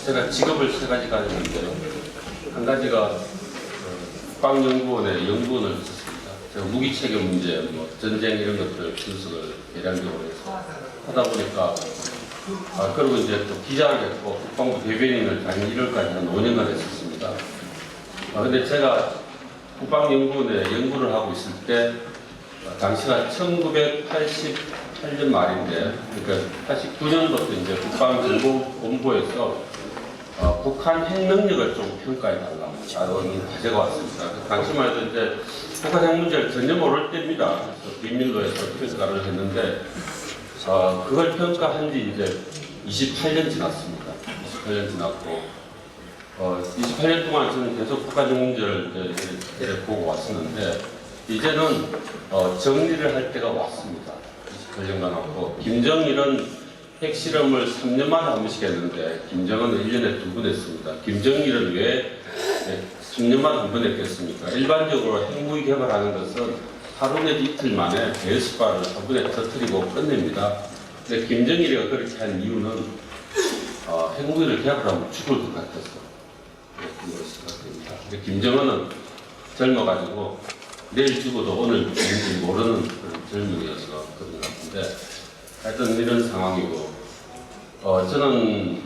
제가 직업을 세 가지 가졌는데요. 한 가지가 국방연구원의 연구원을 했었습니다. 제가 무기체계 문제, 뭐 전쟁 이런 것들 분석을 대량적으로 해서 하다 보니까 그리고 이제 또 기자를 했고 국방부 대변인을 작년 1월까지 한 5년간 했었습니다. 근데 제가 국방연구원에 연구를 하고 있을 때 당시가 1988년 말인데, 그러니까 89년부터 이제 국방정보본부에서 북한 핵 능력을 좀 평가해달라는 과제가 왔습니다. 당시만 해도 이제 북한 핵 문제를 전혀 모를 때입니다. 그래서 비밀로 해서 평가를 했는데, 그걸 평가한 지 이제 28년 지났습니다. 28년 지났고, 28년 동안 저는 계속 북한 핵 문제를 이제 보고 왔었는데, 이제는 정리를 할 때가 왔습니다. 28년간 왔고, 김정일은 핵실험을 3년만에 한 번씩 했는데 김정은은 1년에 2번 했습니다. 김정일은 왜 3년만에 한 번 했겠습니까? 일반적으로 핵무기 개발하는 것은 하루 내지 이틀 만에 배수발을 한 번에 터뜨리고 끝냅니다. 근데 김정일이가 그렇게 한 이유는 핵무기를 개발하면 죽을 것 같아서 그런 생각됩니다. 근데 김정은은 젊어가지고 내일 죽어도 오늘 죽는지 모르는 그런 젊은이여서 그런 것 같은데, 하여튼 이런 상황이고, 저는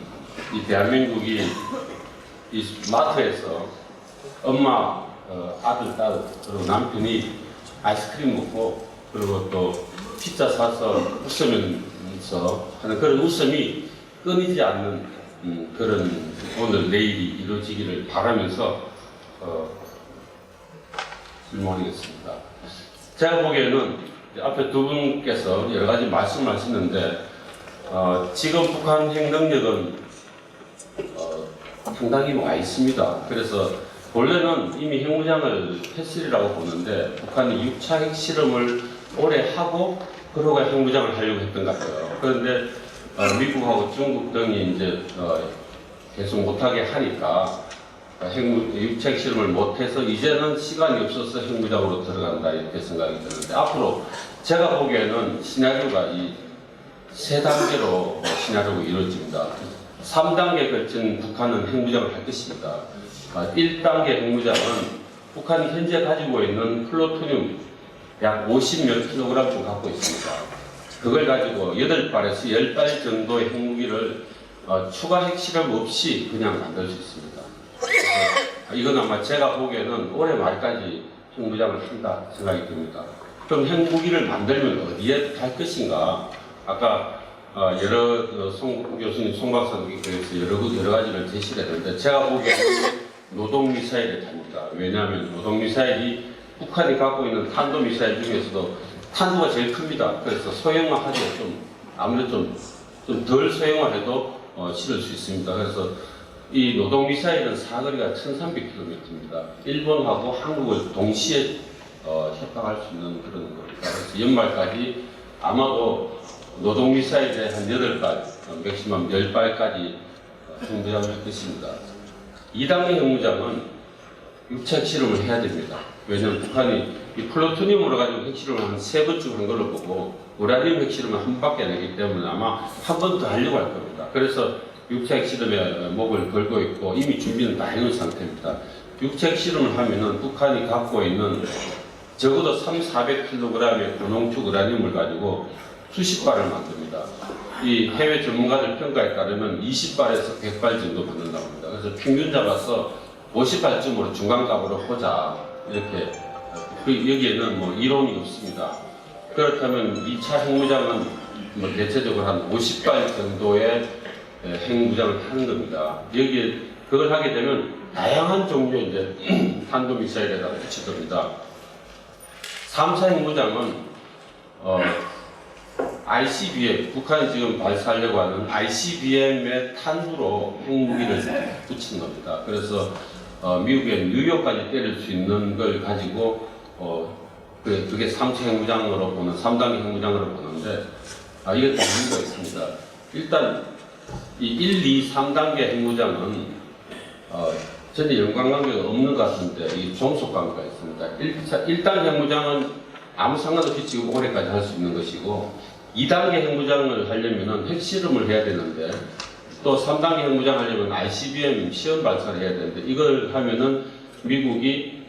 이 대한민국이 이 마트에서 엄마, 아들, 딸, 그리고 남편이 아이스크림 먹고, 그리고 또 피자 사서 웃으면서 하는 그런 웃음이 끊이지 않는 그런 오늘 내일이 이루어지기를 바라면서 질문하겠습니다. 제가 보기에는 앞에 두 분께서 여러 가지 말씀하셨는데, 지금 북한 핵 능력은 상당히 와 있습니다. 그래서 본래는 이미 핵무장을 했으리라고 보는데, 북한이 6차 핵 실험을 오래 하고 그러고 핵무장을 하려고 했던 것 같아요. 그런데 미국하고 중국 등이 이제 계속 못하게 하니까 6차 핵 실험을 못해서 이제는 시간이 없어서 핵무장으로 들어간다, 이렇게 생각이 드는데, 앞으로 제가 보기에는 시나리오가 이 세 단계로 시나리오가 이루어집니다. 3단계에 걸친 북한은 핵무장을 할 것입니다. 1단계 핵무장은 북한이 현재 가지고 있는 플루토늄 약 50몇 킬로그램 갖고 있습니다. 그걸 가지고 8발에서 10발 정도의 핵무기를 추가 핵실험 없이 그냥 만들 수 있습니다. 이건 아마 제가 보기에는 올해 말까지 핵무장을 한다 생각이 듭니다. 그럼 핵무기를 만들면 어디에 갈 것인가? 아까 송 교수님, 송 박사님께서 여러 가지를 제시를 했는데, 제가 보기에는 노동미사일에 갑니다. 왜냐하면 노동미사일이 북한이 갖고 있는 탄도미사일 중에서도 탄도가 제일 큽니다. 그래서 소형화하기가 아무래도 좀 덜 소형화해도 실을 수 있습니다. 그래서 이 노동미사일은 사거리가 1300km입니다. 일본하고 한국을 동시에 협박할 수 있는 그런 겁니다. 그래서 연말까지 아마도 노동미사일에 한 8발, 맥시멈 10발까지 핵무장을 할 것입니다. 2단계 핵무장은 6차 핵실험을 해야 됩니다. 왜냐하면 북한이 이 플루토늄으로 가지고 핵실험을 한 3번쯤 한 걸로 보고, 우라늄 핵실험은 한 밖에 안 하기 때문에 아마 한 번 더 하려고 할 겁니다. 그래서 6차 핵실험에 목을 걸고 있고 이미 준비는 다 해놓은 상태입니다. 6차 핵실험을 하면은 북한이 갖고 있는 적어도 300~400kg의 고농축 우라늄을 가지고 수십 발을 만듭니다. 이 해외 전문가들 평가에 따르면 20발에서 100발 정도 받는다고 합니다. 그래서 평균 잡아서 50발쯤으로 중간값으로 보자, 이렇게. 여기에는 뭐 이론이 없습니다. 그렇다면 2차 핵무장은 뭐 대체적으로 한 50발 정도의 핵무장을 하는 겁니다. 여기에 그걸 하게 되면 다양한 종류의 이제 탄도미사일에다가 붙일 겁니다. 3차 핵무장은 ICBM, 북한이 지금 발사하려고 하는 ICBM의 탄두로 핵무기를 붙이는 겁니다. 그래서 미국의 뉴욕까지 때릴 수 있는 걸 가지고 그게 3차 핵무장으로 보는, 3단계 핵무장으로 보는데, 이것도 의미가 있습니다. 일단 이 1, 2, 3단계 핵무장은 전혀 연관관계가 없는 것 같은데, 이 종속관계가 있습니다. 1단계 핵무장은 아무 상관없이 지금 올해까지 할 수 있는 것이고, 2단계 핵무장을 하려면 핵실험을 해야 되는데, 또 3단계 핵무장 하려면 ICBM 시험 발사를 해야 되는데 이걸 하면은 미국이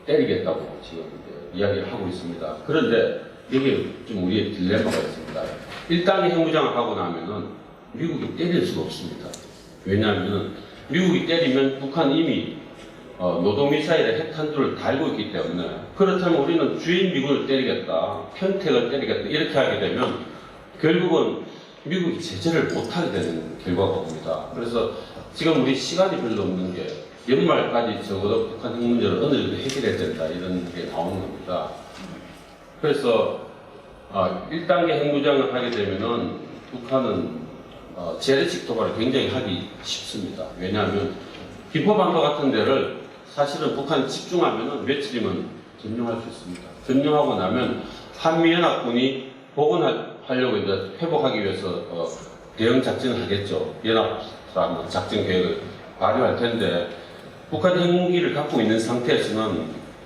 때리겠다고 지금 이야기를 하고 있습니다. 그런데 이게 좀 우리의 딜레마가 있습니다. 1단계 핵무장을 하고 나면은 미국이 때릴 수가 없습니다. 왜냐하면 미국이 때리면 북한 이미 노동미사일의 핵탄두를 달고 있기 때문에 그렇다면 우리는 주인 미군을 때리겠다, 편택을 때리겠다 이렇게 하게 되면 결국은 미국이 제재를 못하게 되는 결과가 옵니다. 그래서 지금 우리 시간이 별로 없는 게 연말까지 적어도 북한 핵 문제를 어느 정도 해결해야 된다 이런 게 나오는 겁니다. 그래서 1단계 핵무장을 하게 되면은 북한은 재래식 도발을 굉장히 하기 쉽습니다. 왜냐하면 기포반도 같은 데를 사실은 북한이 집중하면은 며칠이면 점령할 수 있습니다. 점령하고 나면 한미연합군이 복원하려고 이제 회복하기 위해서 대응 작전을 하겠죠. 연합사는 작전 계획을 발휘할 텐데 북한 핵무기를 갖고 있는 상태에서는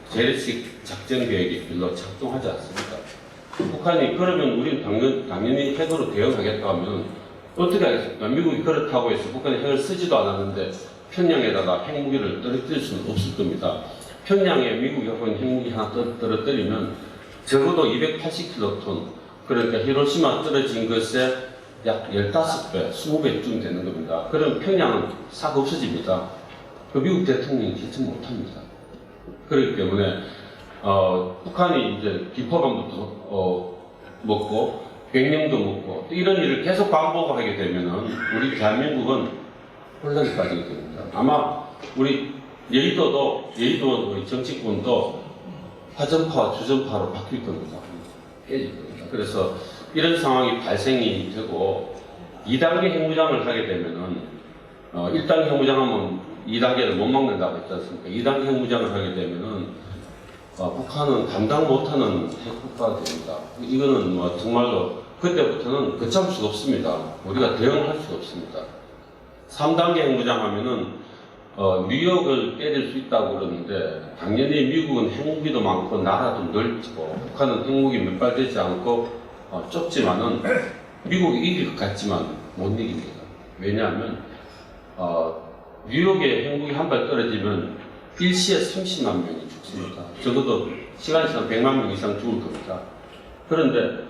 재래식 작전 계획이 별로 작동하지 않습니다. 북한이 그러면 우리는 당연히 핵으로 대응하겠다 하면 어떻게 하겠습니까? 미국이 그렇다고 해서 북한이 핵을 쓰지도 않았는데 평양에다가 핵무기를 떨어뜨릴 수는 없을 겁니다. 평양에 미국이 갖고 있는 핵무기 하나 떨어뜨리면 적어도 280킬로톤, 그러니까 히로시마 떨어진 것에 약 15배, 20배쯤 되는 겁니다. 그럼 평양은 싹 없어집니다. 그 미국 대통령이 대처 못합니다. 그렇기 때문에 북한이 이제 기포반부터 먹고 백령도 먹고 이런 일을 계속 반복하게 되면은 우리 대한민국은 혼란에 빠지게 됩니다. 아마 우리 여의도 우리 정치권도 화전파와 주전파로 바뀔 겁니다. 깨질 겁니다. 그래서 이런 상황이 발생이 되고 2단계 핵무장을 하게 되면은 1단계 핵무장하면 2단계를 못 막는다고 했지 않습니까? 2단계 핵무장을 하게 되면은 북한은 감당 못하는 핵국가가 됩니다. 이거는 뭐 정말로 그때부터는 걷잡을 수가 없습니다. 우리가 대응할 수가 없습니다. 3단계 핵무장하면은 뉴욕을 때릴 수 있다고 그러는데 당연히 미국은 핵무기도 많고 나라도 넓고 북한은 핵무기 몇 발 되지 않고 좁지만은 미국이 이길 것 같지만 못 이깁니다. 왜냐하면 뉴욕에 핵무기 한 발 떨어지면 일시에 30만 명이 죽습니다. 적어도 시간이상 100만 명 이상 죽을 겁니다. 그런데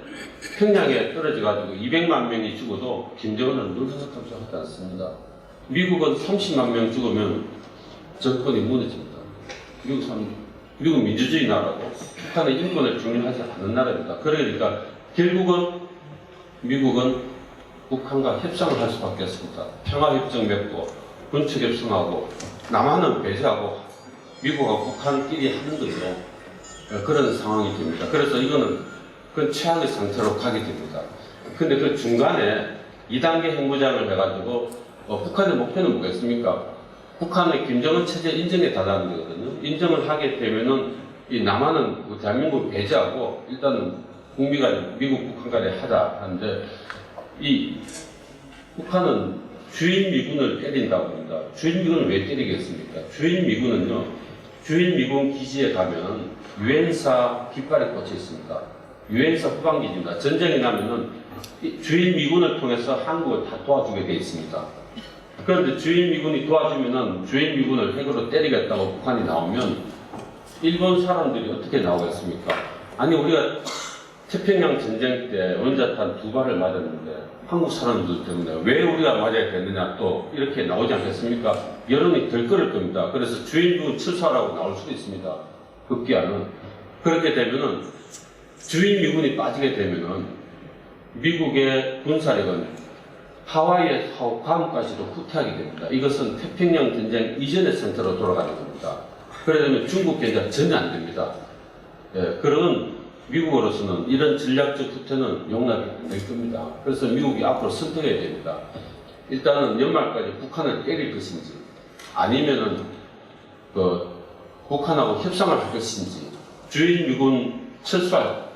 평양에 떨어져가지고 200만 명이 죽어도 김정은은 눈서kam지하지 않습니다. 미국은 30만 명 죽으면 정권이 무너집니다. 미국은 민주주의 나라고 북한의 인권을 중요하지 않은 나라입니다. 그러니까 결국은 미국은 북한과 협상을 할 수밖에 없습니다. 평화협정 맺고 군축협상하고 남한은 배제하고 미국하고 북한끼리 하는 거죠. 그런 상황이 됩니다. 그래서 이거는 그 최악의 상태로 가게 됩니다. 근데 그 중간에 2단계 핵무장을 해가지고 북한의 목표는 뭐겠습니까? 북한의 김정은 체제 인정에 달하는 거거든요. 인정을 하게 되면은 이 남한은 대한민국을 배제하고 일단은 북미 간 미국 북한 간에 하자 하는데 이 북한은 주인 미군을 때린다고 합니다. 주인 미군을 왜 때리겠습니까? 주인 미군은요, 주인 미군 기지에 가면 유엔사 깃발이 꽂혀 있습니다. 유엔사 후방기지입니다. 전쟁이 나면은 주인 미군을 통해서 한국을 다 도와주게 돼 있습니다. 그런데 주인 미군이 도와주면은 주인 미군을 핵으로 때리겠다고 북한이 나오면 일본 사람들이 어떻게 나오겠습니까? 아니 우리가 태평양 전쟁 때 원자탄 2발을 맞았는데 한국 사람들 때문에 왜 우리가 맞아야 되느냐 또 이렇게 나오지 않겠습니까? 여론이 들끓을 겁니다. 그래서 주인 미군 철수하라고 나올 수도 있습니다. 급기야는. 그렇게 되면은 주인 미군이 빠지게 되면은 미국의 군사력은 하와이에서 괌까지도 후퇴하게 됩니다. 이것은 태평양 전쟁 이전의 상태로 돌아가는 겁니다. 그러면 중국 견제 전혀 안 됩니다. 예, 그런 미국으로서는 이런 전략적 후퇴는 용납이 안 될 겁니다. 그래서 미국이 앞으로 선택해야 됩니다. 일단은 연말까지 북한을 때릴 것인지 아니면은 북한하고 협상을 할 것인지 주인 미군 철수할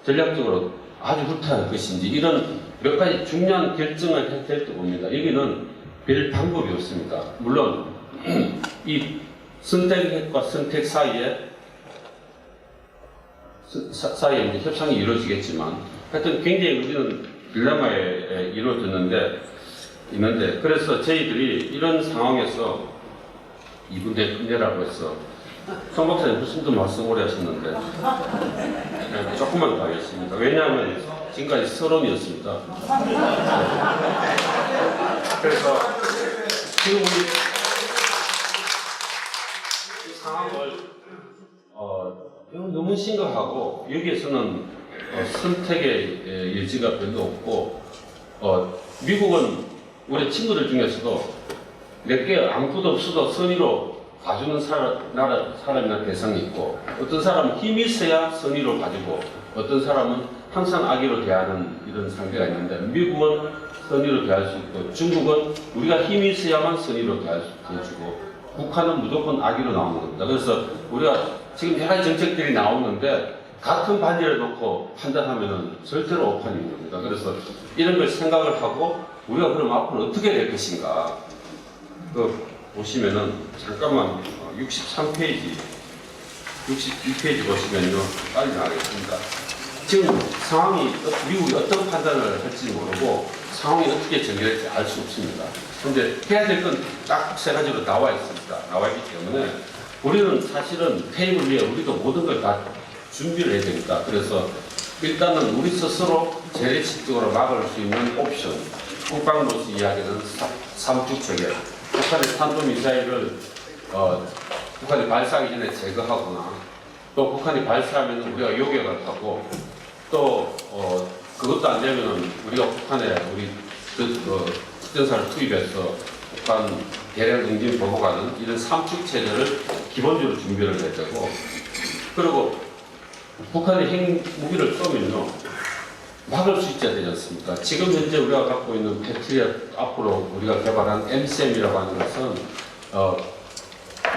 전략적으로 아주 후퇴할 것인지 이런 몇 가지 중요한 결정을 해야 될 때 봅니다. 여기는 별 방법이 없습니다. 물론 이 선택과 선택 사이에 이제 협상이 이루어지겠지만 하여튼 굉장히 우리는 딜레마에 이루어졌는데 있는데, 그래서 저희들이 이런 상황에서 이분대 끝내라고 해서 송 박사님 무슨 또 말씀 오래 하셨는데 네, 조금만 더 하겠습니다. 왜냐하면 지금까지 서론이었습니다. 그래서 지금 우리 이 상황을 너무 심각하고 여기에서는 선택의 여지가 별로 없고 미국은 우리 친구들 중에서도 몇 개 아무것도 없어도 선의로 봐주는 사람이나 대상이 있고, 어떤 사람은 힘이 있어야 선의로 봐주고, 어떤 사람은 항상 악의로 대하는 이런 상대가 있는데, 미국은 선의로 대할 수 있고, 중국은 우리가 힘이 있어야만 선의로 대해주고, 북한은 무조건 악의로 나오는 겁니다. 그래서 우리가 지금 여러 가지 정책들이 나오는데 같은 반지를 놓고 판단하면은 절대로 오판인 겁니다. 그래서 이런 걸 생각을 하고 우리가 그럼 앞으로 어떻게 될 것인가. 보시면은 잠깐만 63페이지, 62페이지 보시면요. 빨리 나가겠습니다. 지금 상황이 미국이 어떤 판단을 할지 모르고 상황이 어떻게 전개될지 알 수 없습니다. 그런데 해야 될 건 딱 세 가지로 나와 있습니다. 나와 있기 때문에 우리는 사실은 테이블 위에 우리도 모든 걸 다 준비를 해야 됩니다. 그래서 일단은 우리 스스로 재래식적으로 막을 수 있는 옵션, 국방부에서 이야기하는 삼축체계, 북한의 탄도미사일을 북한이 발사하기 전에 제거하거나 또 북한이 발사하면 우리가 요격을 하고 또 그것도 안 되면 우리가 북한에 우리 특전사를 투입해서 북한 대량 응징 보복하는 이런 삼축체제를 기본적으로 준비를 해야 되고, 그리고 북한이 핵무기를 쏘면요 막을 수 있어야 되지 않습니까? 지금 현재 우리가 갖고 있는 패트리엇, 앞으로 우리가 개발한 MCM이라고 하는 것은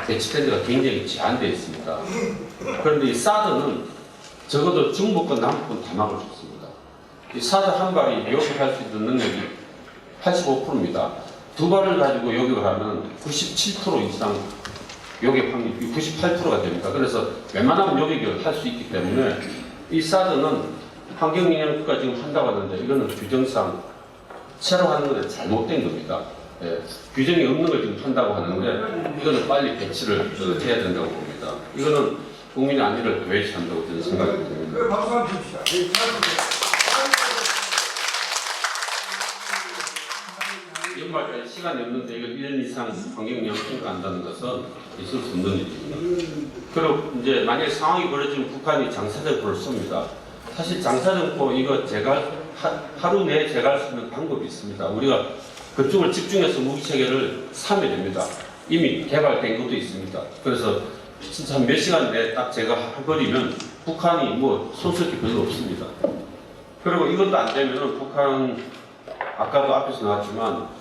배치된 데가 굉장히 제한되어 있습니다. 그런데 이 사드는 적어도 중부권, 남부권 다 막을 수 있습니다. 이 사드 한 발이 요격할 수 있는 능력이 85%입니다. 두 발을 가지고 요격을 하면 97% 이상 요격 확률이 98%가 됩니다. 그래서 웬만하면 요격을 할 수 있기 때문에 이 사드는 환경영향국가 지금 한다고 하는데 이거는 규정상 새로 하는 것은 잘못된 겁니다. 예, 규정이 없는 걸 지금 한다고 하는데 이거는 빨리 배치를 해야 된다고 봅니다. 이거는 국민의 안위를 도외시한다고 저는 생각이 듭니다. 박수 한번 칩시다. 연말까지 시간이 없는데 이걸 1년 이상 환경영향 평가한다는 것은 있을 수 없는 일입니다. 그리고 이제 만약에 상황이 벌어지면 북한이 장사정포를 쏩니다. 사실 장사정포 이거 하루 내에 제거할 수 있는 방법이 있습니다. 우리가 그쪽을 집중해서 무기체계를 사면 됩니다. 이미 개발된 것도 있습니다. 그래서 진짜 한 몇 시간 내에 딱 제거해버리면 북한이 뭐 손쓸 게 별로 없습니다. 그리고 이것도 안 되면은 북한, 아까도 앞에서 나왔지만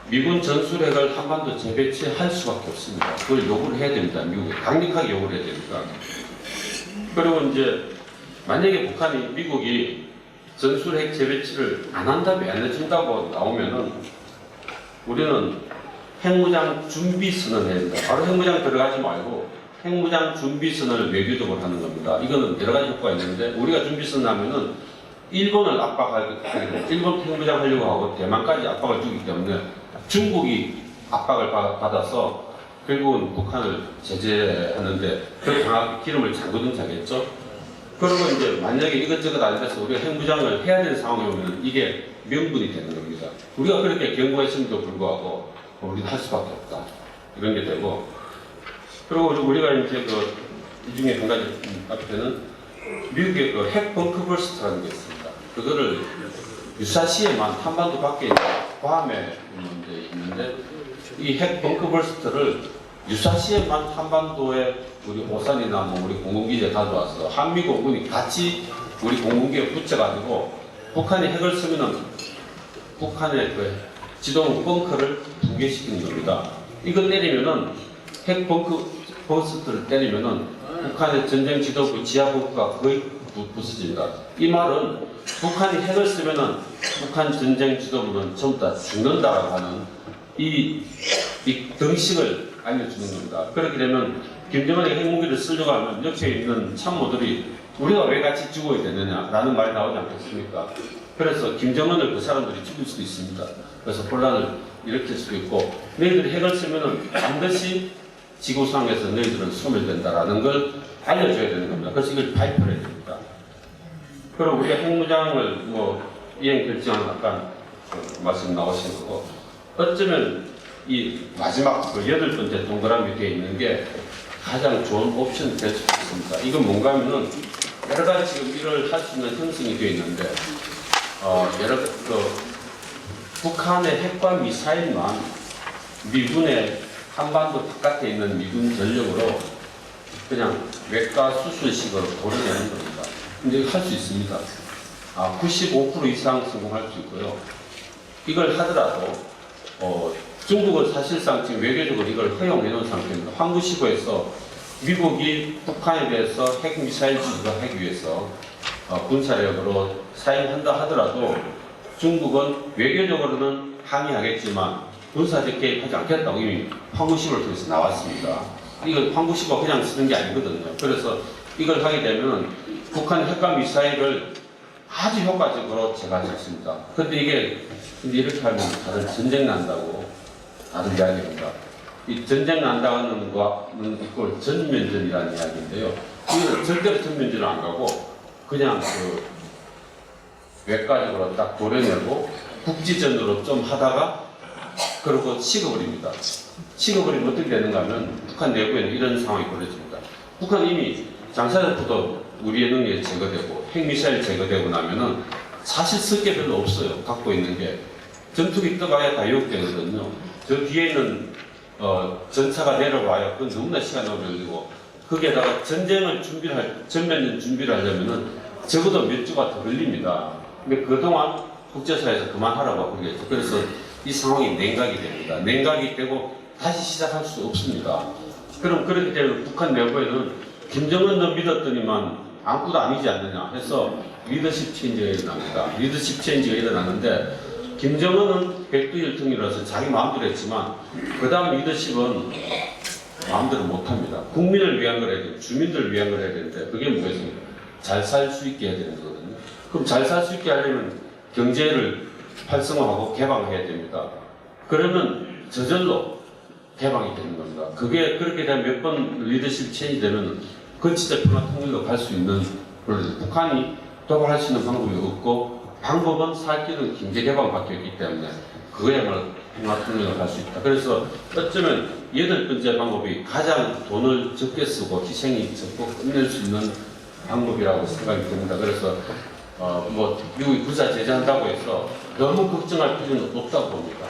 미군 전술핵을 한반도 재배치할 수밖에 없습니다. 그걸 요구를 해야 됩니다. 미국에 강력하게 요구를 해야 됩니다. 그리고 이제 만약에 북한이, 미국이 전술핵 재배치를 안 한다며 안 해준다고 나오면은 우리는 핵무장 준비선언을 해야 됩니다. 바로 핵무장 들어가지 말고 핵무장 준비선언을 외교적으로 하는 겁니다. 이거는 여러 가지 효과가 있는데, 우리가 준비선언 하면은 일본을 압박하게 되고 일본 핵무장 하려고 하고 대만까지 압박을 주기 때문에 중국이 압박을 받아서 결국은 북한을 제재하는데 그 강하게 기름을 장거든 자겠죠. 그리고 이제 만약에 이것저것 안 돼서 우리가 핵무장을 해야 되는 상황이 오면 이게 명분이 되는 겁니다. 우리가 그렇게 경고했음에도 불구하고 우리도 할 수밖에 없다. 이런 게 되고, 그리고 우리가 이제 이 중에 한 가지 앞에는 미국의 핵 벙커버스트라는 게 있습니다. 그거를 유사시에만 한반도 밖에 괌에 있는데 이 핵 벙커버스트를 유사시에만 한반도에 우리 오산이나 우리 공군기지에 가져와서 한미 공군이 같이 우리 공군기에 붙여가지고 북한이 핵을 쓰면은 북한의 지동 벙커를 붕괴시키는 겁니다. 이거 때리면은 핵 벙커버스트를 때리면은 북한의 전쟁 지도부 지하 벙커가 거의 부서집니다. 이 말은 북한이 핵을 쓰면은 북한 전쟁 지도부는 전부 다 죽는다라고 하는 이 등식을 알려주는 겁니다. 그렇게 되면 김정은이 핵무기를 쓰려고 하면 옆에 있는 참모들이 우리가 왜 같이 죽어야 되느냐라는 말이 나오지 않겠습니까? 그래서 김정은을 그 사람들이 죽일 수도 있습니다. 그래서 혼란을 일으킬 수도 있고 너희들이 핵을 쓰면은 반드시 지구상에서 너희들은 소멸된다라는 걸 알려줘야 되는 겁니다. 그래서 이걸 발표를 해야 됩니다. 그리고 우리가 핵무장을 이행 결정하는 아까 말씀 나오신 거고 어쩌면 이 마지막 그 8번째 동그라미 되어 있는 게 가장 좋은 옵션이 될 수도 있습니다. 이건 뭔가 하면은 여러 가지 지금 일을 할 수 있는 형성이 되어 있는데 북한의 핵과 미사일만 미군의 한반도 바깥에 있는 미군 전력으로 그냥 외과 수술식으로 도려내는 겁니다. 근데 이거 할 수 있습니다. 95% 이상 성공할 수 있고요. 이걸 하더라도 중국은 사실상 지금 외교적으로 이걸 허용해 놓은 상태입니다. 황구시보에서 미국이 북한에 대해서 핵미사일 지급을 하기 위해서 군사력으로 사용한다 하더라도 중국은 외교적으로는 항의하겠지만 군사적 개입하지 않겠다고 이미 황구시보를 통해서 나왔습니다. 이거 황구시보가 그냥 쓰는 게 아니거든요. 그래서 이걸 하게 되면 북한의 핵과 미사일을 아주 효과적으로 제거할 수 있습니다. 근데 이렇게 하면 다들 전쟁 난다고 다들 이야기합니다. 이 전쟁 난다는 거는 이걸 전면전이라는 이야기인데요. 이거는 절대로 전면전을 안 가고 그냥 외과적으로 딱 도려내고 국지전으로 좀 하다가 그리고 식어버립니다. 식어버리면 어떻게 되는가 하면 북한 내부에는 이런 상황이 벌어집니다. 북한 이미 장사력부터 우리의 능력이 제거되고 핵미사일 제거되고 나면은 사실 쓸 게 별로 없어요. 갖고 있는 게. 전투기 떠가야 다 유혹되거든요. 저 뒤에 있는 전차가 내려와요. 그건 너무나 시간이 오래 걸리고 거기에다가 전면전 준비를 하려면은 적어도 몇 주가 더 걸립니다. 근데 그동안 국제사회에서 그만하라고 그러겠죠. 그래서 이 상황이 냉각이 됩니다. 냉각이 되고 다시 시작할 수 없습니다. 그럼 그렇기 때문에 북한 내부에는 김정은도 믿었더니만 아무것도 아니지 않느냐 해서 리더십 체인지가 일어납니다. 리더십 체인지가 일어나는데 김정은은 백두혈통이라서 자기 마음대로 했지만 그 다음 리더십은 마음대로 못합니다. 국민을 위한 걸 해야 돼요. 주민들을 위한 걸 해야 되는데 그게 뭐겠습니까? 잘 살 수 있게 해야 되는 거거든요. 그럼 잘 살 수 있게 하려면 경제를 활성화하고 개방해야 됩니다. 그러면 저절로 개방이 되는 겁니다. 그게 그렇게 되면 몇 번 리더십 체인지 되면 그건 진짜 평화 통일로 갈 수 있는 북한이 도발할 수 있는 방법이 없고 방법은 살 길은 경제 개방밖에 없기 때문에 그거야말로 평화 통일로 갈 수 있다. 그래서 어쩌면 8번째 방법이 가장 돈을 적게 쓰고 희생이 적고 끝낼 수 있는 방법이라고 생각이 듭니다. 그래서 미국이 군사 제재한다고 해서 너무 걱정할 필요는 없다고 봅니다.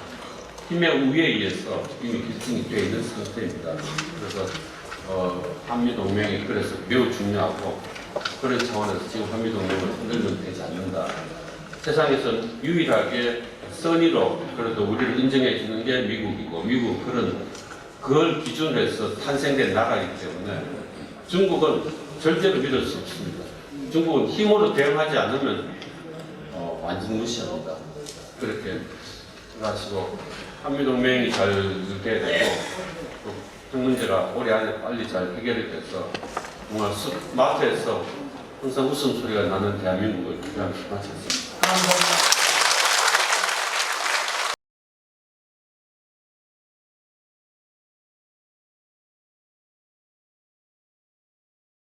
힘의 우위에 의해서 이미 결정이 되어 있는 상태입니다. 그래서 한미동맹이 그래서 매우 중요하고 그런 차원에서 지금 한미동맹을 흔들면 되지 않는다. 세상에서 유일하게 선의로 그래도 우리를 인정해 주는 게 미국이고 미국 그걸 기준으로 해서 탄생된 나라이기 때문에 중국은 절대로 믿을 수 없습니다. 중국은 힘으로 대응하지 않으면 완전 무시합니다. 그렇게 하시고 한미동맹이 잘 돼야 되고 핵 문제가 올해 안에 빨리 잘 해결이 돼서 정말 마트에서 항상 웃음소리가 나는 대한민국을 기대하면서 마쳤습니다.